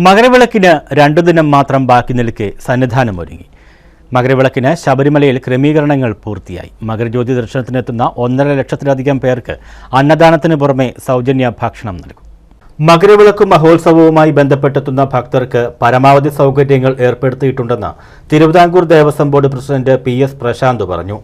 മകരവിളക്കിന് 2 ദിനം മാത്രം ബാക്കി നിൽക്കെ സന്നിധാനമൊരുങ്ങി. മകരവിളക്കിന് ശബരിമലയിൽ ക്രമീകരണങ്ങൾ പൂർത്തിയായി. മകരജ്യോതി ദർശനത്തിനെത്തുന്ന 1.5 ലക്ഷത്തിലധികം പേർക്ക് അന്നദാനത്തിന് പുറമെ സൗജന്യ ഭക്ഷണം നൽകും. മകരവിളക്ക് മഹോത്സവവുമായി ബന്ധപ്പെട്ടെത്തുന്ന ഭക്തർക്ക് പരമാവധി സൗകര്യങ്ങൾ ഏർപ്പെടുത്തിയിട്ടുണ്ടെന്ന് Travancore Devaswom board president PS Prashanth പറഞ്ഞു.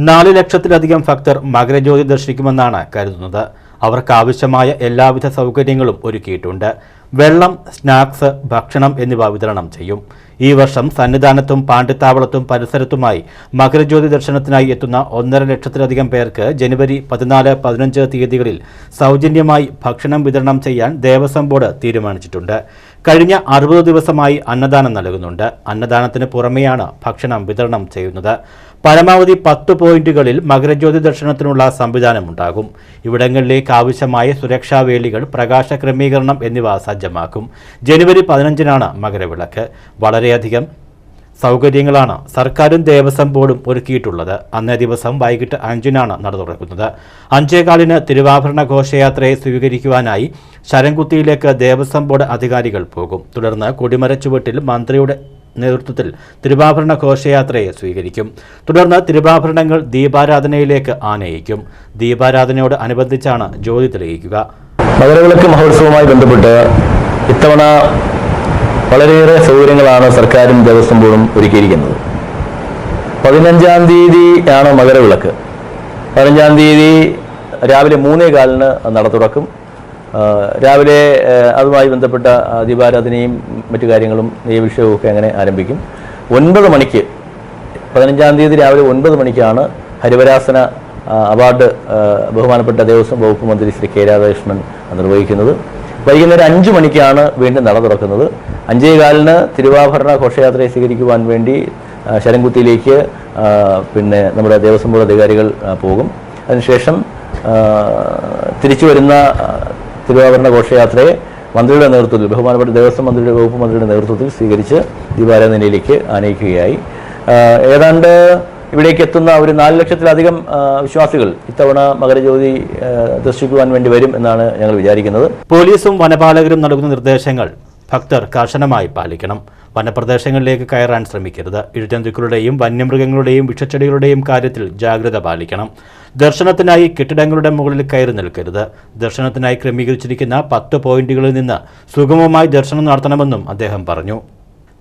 4 ലക്ഷത്തിലധികം ഭക്തർ മകരജ്യോതി ദർശിക്കുമെന്നാണ് കരുതുന്നത്. അവർക്കാവശ്യമായ എല്ലാവിധ സൗകര്യങ്ങളും ഒരുക്കിയിട്ടുണ്ട്. വെള്ളം, സ്നാക്സ്, ഭക്ഷണം എന്നിവ വിതരണം ചെയ്യും. ഈ വർഷം സന്നിധാനത്തും പാണ്ടിത്താവളത്തും പരിസരത്തുമായി മകരജ്യോതി ദർശനത്തിനായി എത്തുന്ന 1.5 ലക്ഷത്തിലധികം പേർക്ക് ജനുവരി 14, 15 തീയതികളിൽ സൗജന്യമായി ഭക്ഷണം വിതരണം ചെയ്യാൻ ദേവസ്വം ബോർഡ് തീരുമാനിച്ചിട്ടുണ്ട്. കഴിഞ്ഞ 60 ദിവസമായി അന്നദാനം നൽകുന്നുണ്ട്. അന്നദാനത്തിന് പുറമെയാണ് ഭക്ഷണം വിതരണം ചെയ്യുന്നത്. പരമാവധി 10 പോയിന്റുകളിൽ മകരജ്യോതി ദർശനത്തിനുള്ള സംവിധാനമുണ്ടാകും. ഇവിടങ്ങളിലേക്ക് ആവശ്യമായ സുരക്ഷാ വേലികൾ, പ്രകാശ ക്രമീകരണം എന്നിവ സജ്ജമാക്കും. ജനുവരി 15-നാണ് മകരവിളക്ക്. വളരെയധികം സൗകര്യങ്ങളാണ് സർക്കാരും ദേവസ്വം ബോർഡും ഒരുക്കിയിട്ടുള്ളത്. അന്നേ ദിവസം വൈകിട്ട് 5-നാണ് നട തുറക്കുന്നത്. 5:15 തിരുവാഭരണ ഘോഷയാത്രയെ സ്വീകരിക്കുവാനായി ശരംകുത്തിയിലേക്ക് ദേവസ്വം ബോർഡ് അധികാരികൾ പോകും. തുടർന്ന് കൊടിമരച്ചുവട്ടിൽ മന്ത്രിയുടെ നേതൃത്വത്തിൽ തിരുവാഭരണ ഘോഷയാത്രയെ സ്വീകരിക്കും. തുടർന്ന് തിരുവാഭരണങ്ങൾ ദീപാരാധനയിലേക്ക് ആനയിക്കും. ദീപാരാധനയോട് അനുബന്ധിച്ചാണ് ജ്യോതി തെളിയിക്കുക. മകരവിളക്ക് മഹോത്സവവുമായി ബന്ധപ്പെട്ട് ഇത്തവണ വളരെയേറെ സൗകര്യങ്ങളാണ് സർക്കാരും ദേവസ്വം ബോർഡും ഒരുക്കിയിരിക്കുന്നത്. 15-ാം തീയതിയാണ് മകരവിളക്ക്. 15-ാം തീയതി രാവിലെ 3:15 നട തുറക്കും. രാവിലെ അതുമായി ബന്ധപ്പെട്ട ദീപാരാധനയും മറ്റു കാര്യങ്ങളും നെയ്യഭിഷേകവും ഒക്കെ അങ്ങനെ ആരംഭിക്കും. 9 മണിക്ക് 15-ാം തീയതി രാവിലെ 9 മണിക്കാണ് ഹരിവരാസന അവാർഡ് ബഹുമാനപ്പെട്ട ദേവസ്വം വകുപ്പ് മന്ത്രി ശ്രീ K. രാധാകൃഷ്ണൻ നിർവഹിക്കുന്നത്. വൈകുന്നേരം 5 മണിക്കാണ് വീണ്ടും നട തുറക്കുന്നത്. 5:15 തിരുവാഭരണ ഘോഷയാത്രയെ സ്വീകരിക്കുവാൻ വേണ്ടി ശരംകുത്തിയിലേക്ക് നമ്മുടെ ദേവസ്വം ബോർഡ് അധികാരികൾ പോകും. അതിനുശേഷം തിരിച്ചു വരുന്ന തിരുവാഭരണ ഘോഷയാത്രയെ മന്ത്രിയുടെ നേതൃത്വത്തിൽ, ബഹുമാനപ്പെട്ട ദേവസ്വം മന്ത്രിയുടെ വകുപ്പ് മന്ത്രിയുടെ നേതൃത്വത്തിൽ സ്വീകരിച്ച് ദീപാരാധനയിലേക്ക് ആനയിക്കുകയായി. ഏതാണ്ട് ഇവിടേക്ക് എത്തുന്ന ഒരു 4 ലക്ഷത്തിലധികം വിശ്വാസികൾ ഇത്തവണ മകരജ്യോതി ദർശിക്കുവാൻ വേണ്ടി വരും എന്നാണ് ഞങ്ങൾ വിചാരിക്കുന്നത്. പോലീസും വനപാലകരും നൽകുന്ന നിർദ്ദേശങ്ങൾ ഭക്തർ കർശനമായി പാലിക്കണം. വനപ്രദേശങ്ങളിലേക്ക് കയറാൻ ശ്രമിക്കരുത്. ഇഴജന്തുക്കളുടെയും വന്യമൃഗങ്ങളുടെയും വിഷച്ചെടികളുടെയും കാര്യത്തിൽ ജാഗ്രത പാലിക്കണം. ദർശനത്തിനായി കെട്ടിടങ്ങളുടെ മുകളിൽ കയറി നിൽക്കരുത്. ദർശനത്തിനായി ക്രമീകരിച്ചിരിക്കുന്ന 10 പോയിന്റുകളിൽ നിന്ന് സുഗമമായി ദർശനം നടത്തണമെന്നും അദ്ദേഹം പറഞ്ഞു.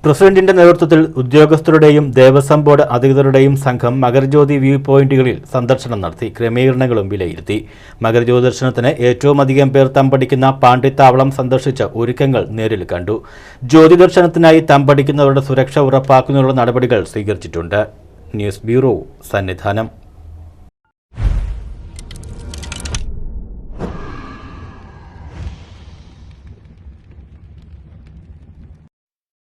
പ്രസിഡന്റിന്റെ നേതൃത്വത്തിൽ ഉദ്യോഗസ്ഥരുടെയും ദേവസ്വം ബോർഡ് അധികൃതരുടെയും സംഘം മകരജ്യോതി വ്യൂ പോയിന്റുകളിൽ സന്ദർശനം നടത്തി ക്രമീകരണങ്ങളും വിലയിരുത്തി. മകരജ്യോതി ദർശനത്തിന് ഏറ്റവും അധികം പേർ തമ്പടിക്കുന്ന പാണ്ടിത്താവളം സന്ദർശിച്ച് ഒരുക്കങ്ങൾ നേരിൽ കണ്ടു. ജ്യോതി ദർശനത്തിനായി തമ്പടിക്കുന്നവരുടെ സുരക്ഷ ഉറപ്പാക്കുന്നതിനുള്ള നടപടികൾ സ്വീകരിച്ചിട്ടുണ്ട്. News bureau, Sannidhanam.